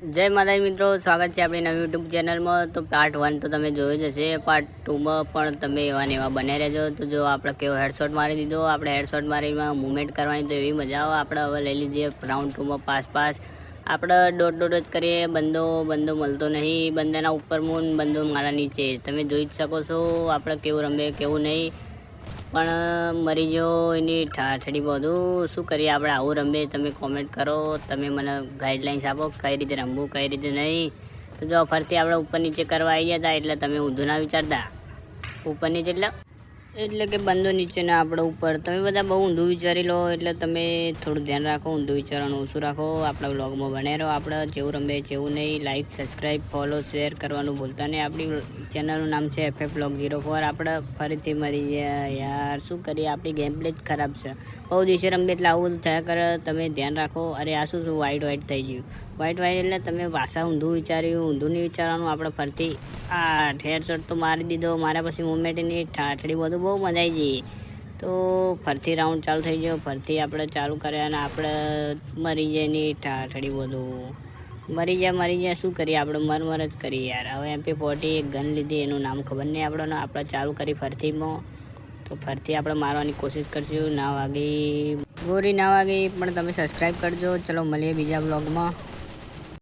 જય માતાજી મિત્રો, સ્વાગત છે આપણી નવી યુટ્યુબ ચેનલમાં। તો પાર્ટ 1 તો તમે જોયું જ હશે, પાર્ટ 2માં પણ તમે એવા ને એવા બને રહેજો। તો જો આપણે કેવો હેડશોટ મારી દીધો, આપણે હેડશોટ મારીમાં મૂવમેન્ટ કરવાની તો એવી મજા આવે। આપણે હવે લઈ લીજીએ રાઉન્ડ 2માં પાસ આપણે ડોટ જ કરીએ। બંદો મળતો નહીં, બંદાના ઉપર મૂન, બંદો મારા નીચે, તમે જોઈ જ શકો છો આપણે કેવું રમે કેવું નહીં। પણ મરી ગયો એની ઠાઠડી બધું શું કરીએ આપણે આવું રમે। તમે કોમેન્ટ કરો, તમે મને ગાઈડલાઇન્સ આપો કઈ રીતે રમવું કઈ રીતે નહીં। તો જો ફરતી આપણે ઉપર નીચે કરવા આવી ગયા હતા, એટલે તમે ઊંધું ના વિચારતા। ઉપર નીચે એટલે કે બંદો નીચે ને આપણે ઉપર, તમે બધા બહુ ઊંધું વિચારી લો। એટલે તમે થોડું ધ્યાન રાખો, ઊંધું વિચારવાનું ઓછું રાખો। આપણા વ્લોગમાં બને રહો, આપણે જેવું રમે જેવું નહીં। લાઇક, સબસ્ક્રાઈબ, ફોલો, શેર કરવાનું ભૂલતા નહીં। આપણી ચેનલનું નામ છે FF_Vlog04। આપણે ફરીથી મરી ગયા યાર, શું કરીએ, આપણી ગેમ પ્લે જ ખરાબ છે। બહુ દિવસે રમે એટલે આવું બધું થયા કરે, તમે ધ્યાન રાખો। અરે આ શું વાઇટ થઈ ગયું, વાઇટ એટલે તમે પાછા ઊંધું વિચાર્યું, ઊંધું નહીં વિચારવાનું। આપણે ફરતી આ હેડશોટ તો મારી દીધો, મારા પછી મુવમેન્ટની ઠાઠડી બધું બહુ મજા આવી ગઈ। તો ફરતી રાઉન્ડ ચાલુ થઈ ગયો, ફરતી આપણે ચાલુ કર્યા અને આપણે મરી જાય ની ઠાઠડી બધું મરી જાય શું કરીએ, આપણે મર જ કરીએ યાર। હવે MP40 એક ગન લીધી, એનું નામ ખબર નહીં આપણે ચાલુ કરી ફરતીમાં। તો ફરતી આપણે મારવાની કોશિશ કરશું, ના વાગી ગોરી ના વાગી, પણ તમે સબસ્ક્રાઈબ કરજો। ચલો મળીએ બીજા બ્લોગમાં।